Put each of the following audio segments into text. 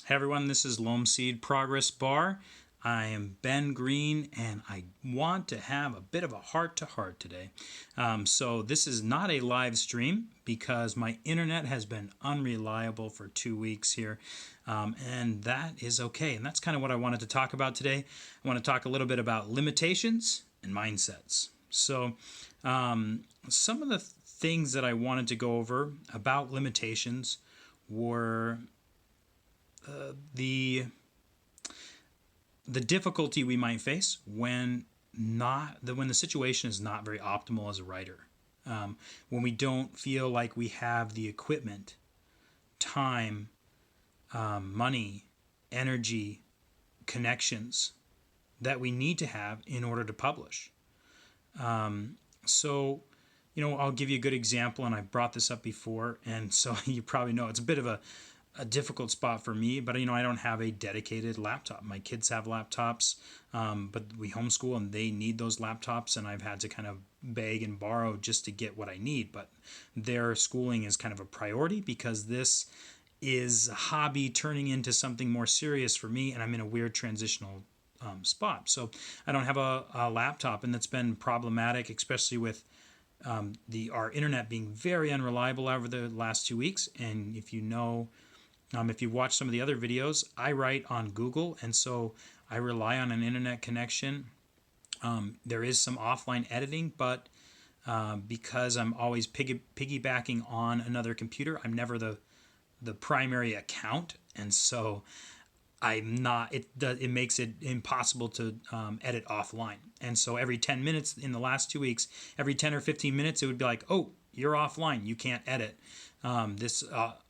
Hey everyone, this is Loamseed Progress Bar. I am Ben Green and I want to have a bit of a heart to heart today. So, this is not a live stream because my internet has been unreliable for 2 weeks here, and that is okay. And that's kind of what I wanted to talk about today. I want to talk a little bit about limitations and mindsets. So, some of the things that I wanted to go over about limitations were the difficulty we might face when the situation is not very optimal as a writer, when we don't feel like we have the equipment, time, money, energy, connections that we need to have in order to publish. So, I'll give you a good example, and I brought this up before, and so you probably know it's a bit of a difficult spot for me, but I don't have a dedicated laptop. My kids have laptops, but we homeschool and they need those laptops, and I've had to kind of beg and borrow just to get what I need. But their schooling is kind of a priority because this is a hobby turning into something more serious for me, and I'm in a weird transitional spot. So I don't have a laptop, and that's been problematic, especially with our internet being very unreliable over the last 2 weeks. And if you watch some of the other videos, I write on Google, and so I rely on an internet connection. There is some offline editing, but because I'm always piggybacking on another computer, I'm never the primary account, and so I'm not. It makes it impossible to edit offline. And so every 10 minutes in the last 2 weeks, every 10 or 15 minutes, it would be like, "Oh, you're offline. You can't edit. This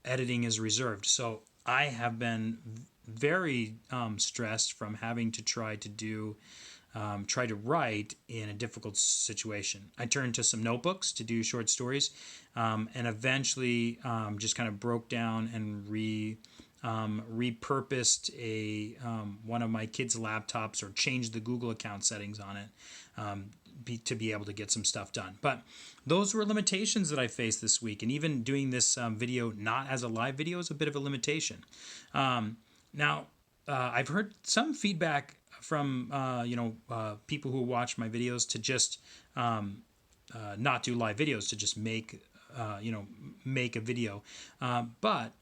editing is reserved." So I have been very stressed from having to try to write in a difficult situation. I turned to some notebooks to do short stories, and eventually just kind of broke down and repurposed one of my kids' laptops, or changed the Google account settings on it to be able to get some stuff done. But those were limitations that I faced this week, and even doing this video not as a live video is a bit of a limitation. Now, I've heard some feedback from people who watch my videos to just not do live videos, to just make a video, but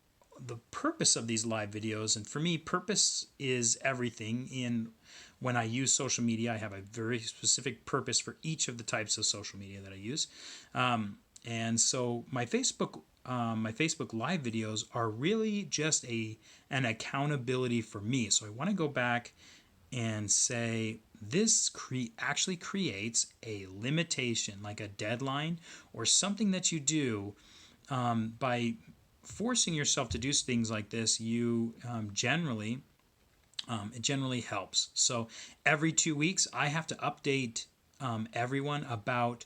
the purpose of these live videos, and for me, purpose is everything. When I use social media, I have a very specific purpose for each of the types of social media that I use, and so my Facebook live videos are really just an accountability for me. So I want to go back and say this actually creates a limitation, like a deadline or something that you do by forcing yourself to do things like this. You it generally helps. So every 2 weeks, I have to update everyone about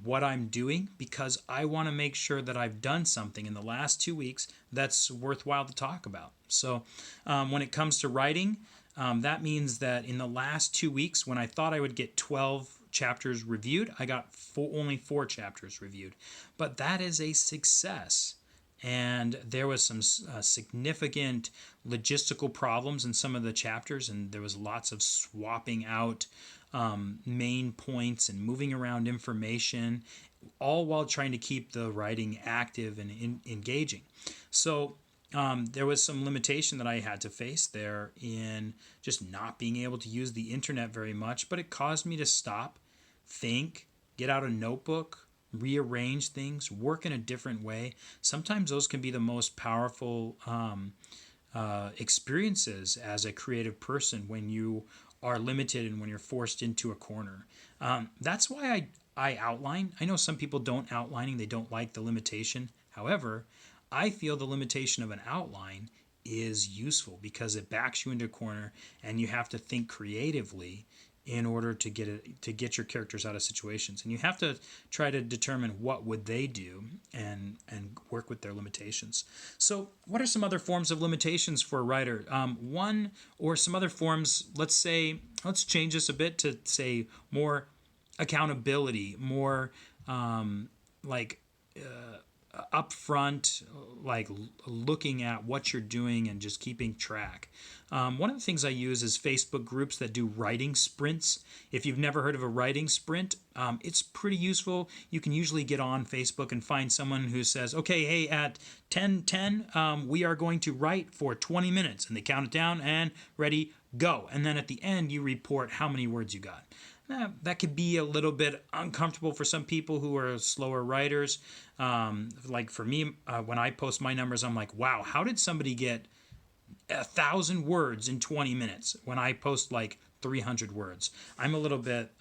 what I'm doing, because I want to make sure that I've done something in the last 2 weeks that's worthwhile to talk about. So when it comes to writing, that means that in the last 2 weeks, when I thought I would get 12 chapters reviewed, I got only 4 chapters reviewed. But that is a success. And there was some significant logistical problems in some of the chapters, and there was lots of swapping out main points and moving around information, all while trying to keep the writing active and engaging. So there was some limitation that I had to face there in just not being able to use the internet very much, but it caused me to stop, think, get out a notebook, rearrange things, work in a different way. Sometimes those can be the most powerful experiences as a creative person, when you are limited and when you're forced into a corner. That's why I outline. I know some people don't outlining, they don't like the limitation. However, I feel the limitation of an outline is useful because it backs you into a corner, and you have to think creatively in order to get your characters out of situations, and you have to try to determine what would they do and work with their limitations. So what are some other forms of limitations for a writer? One, or some other forms, let's change this a bit to say more accountability, more upfront, like looking at what you're doing and just keeping track. One of the things I use is Facebook groups that do writing sprints. If you've never heard of a writing sprint, it's pretty useful. You can usually get on Facebook and find someone who says, okay, hey, at 10:10, we are going to write for 20 minutes. And they count it down and ready, go. And then at the end, you report how many words you got. That could be a little bit uncomfortable for some people who are slower writers. Like for me, when I post my numbers, I'm like, wow, how did somebody get 1,000 words in 20 minutes when I post like 300 words? I'm a little bit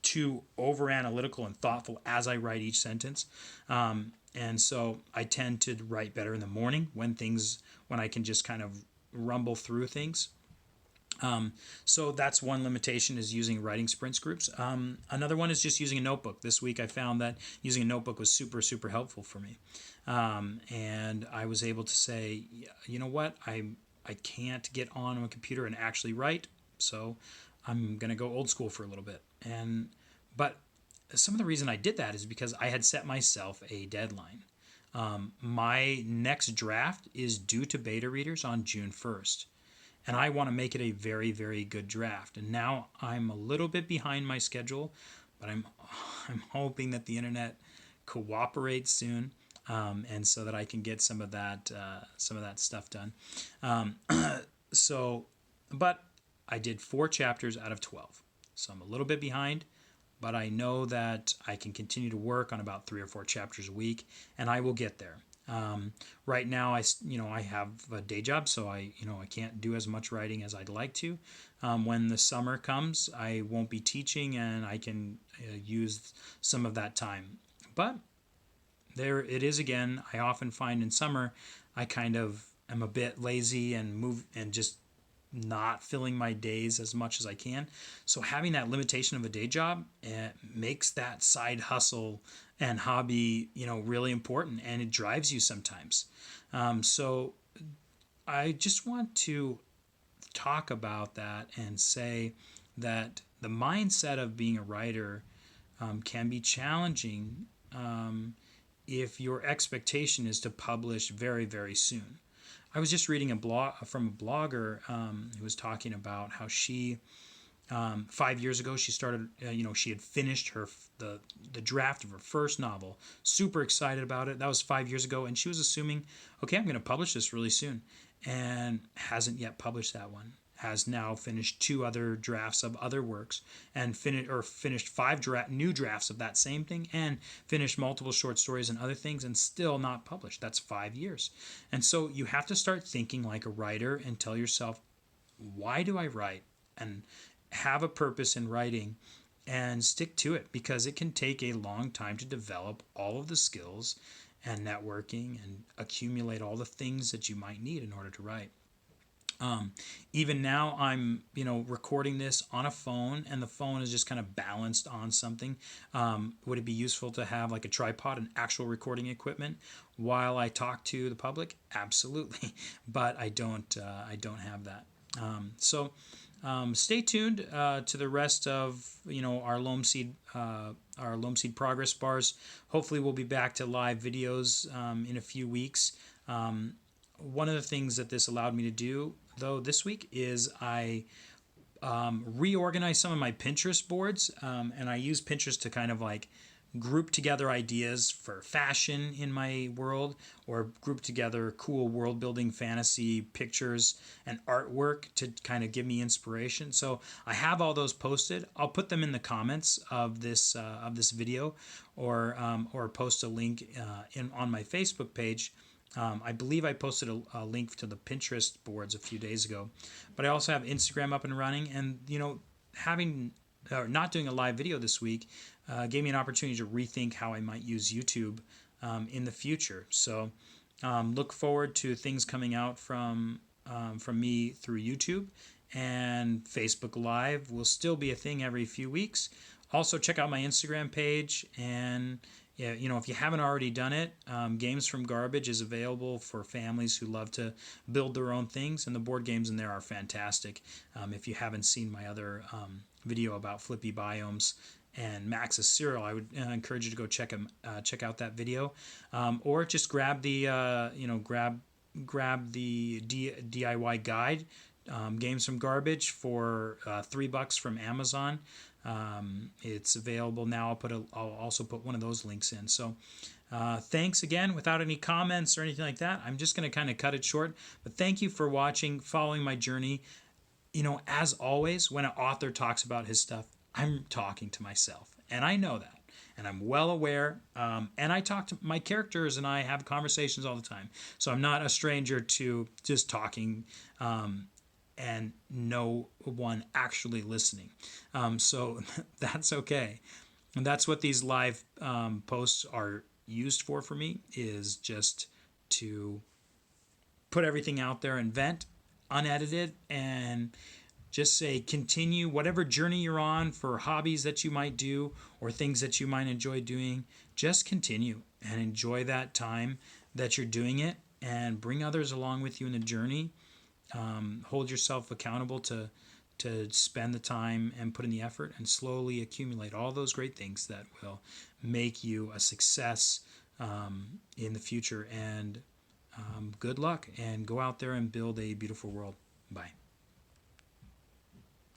too over analytical and thoughtful as I write each sentence. And so I tend to write better in the morning when I can just kind of rumble through things. So that's one limitation, is using writing sprints groups. Another one is just using a notebook. This week I found that using a notebook was super, super helpful for me. And I was able to say, you know what, I can't get on a computer and actually write, so I'm going to go old school for a little bit. But some of the reason I did that is because I had set myself a deadline. My next draft is due to beta readers on June 1st. And I want to make it a very, very good draft. And now I'm a little bit behind my schedule, but I'm hoping that the internet cooperates soon, and so that I can get some of that stuff done. But I did 4 chapters out of 12, so I'm a little bit behind. But I know that I can continue to work on about 3 or 4 chapters a week, and I will get there. Right now, I have a day job, so I can't do as much writing as I'd like to. When the summer comes, I won't be teaching, and I can use some of that time. But there it is again. I often find in summer, I kind of am a bit lazy and just not filling my days as much as I can. So having that limitation of a day job makes that side hustle and hobby, really important, and it drives you sometimes. So I just want to talk about that and say that the mindset of being a writer can be challenging if your expectation is to publish very, very soon. I was just reading a blog from a blogger who was talking about how she 5 years ago she started. She had finished the draft of her first novel. Super excited about it. That was 5 years ago, and she was assuming, okay, I'm going to publish this really soon, and hasn't yet published that one. Has now finished 2 other drafts of other works, and finished 5 new drafts of that same thing, and finished multiple short stories and other things, and still not published. That's 5 years. And so you have to start thinking like a writer and tell yourself, why do I write? And have a purpose in writing and stick to it, because it can take a long time to develop all of the skills and networking and accumulate all the things that you might need in order to write. Even now, I'm recording this on a phone, and the phone is just kind of balanced on something. Would it be useful to have like a tripod and actual recording equipment while I talk to the public? Absolutely, but I don't have that. Stay tuned to the rest of our Loamseed Progress Bars. Hopefully, we'll be back to live videos in a few weeks. One of the things that this allowed me to do, though, this week is I reorganized some of my Pinterest boards, and I use Pinterest to kind of like group together ideas for fashion in my world, or group together cool world building fantasy pictures and artwork to kind of give me inspiration. So I have all those posted. I'll put them in the comments of this video, or post a link on my Facebook page. I believe I posted a link to the Pinterest boards a few days ago, but I also have Instagram up and running, and not doing a live video this week gave me an opportunity to rethink how I might use YouTube in the future. So look forward to things coming out from me through YouTube, and Facebook Live will still be a thing every few weeks. Also, check out my Instagram page, and if you haven't already done it, Games from Garbage is available for families who love to build their own things, and the board games in there are fantastic. If you haven't seen my other video about flippy biomes and Max's cereal, I would encourage you to go check out that video, or just grab the grab the DIY guide, Games from Garbage, for $3 from Amazon. It's available now. I'll also put one of those links in. So thanks again. Without any comments or anything like that, I'm just going to kind of cut it short. But thank you for watching, following my journey. As always, when an author talks about his stuff, I'm talking to myself, and I know that, and I'm well aware. And I talk to my characters, and I have conversations all the time. So I'm not a stranger to just talking, and no one actually listening. So that's okay. And that's what these live posts are used for me, is just to put everything out there and vent, unedited, and just say continue whatever journey you're on for hobbies that you might do or things that you might enjoy doing. Just continue and enjoy that time that you're doing it, and bring others along with you in the journey. Hold yourself accountable to spend the time and put in the effort, and slowly accumulate all those great things that will make you a success in the future. And good luck, and go out there and build a beautiful world. Bye.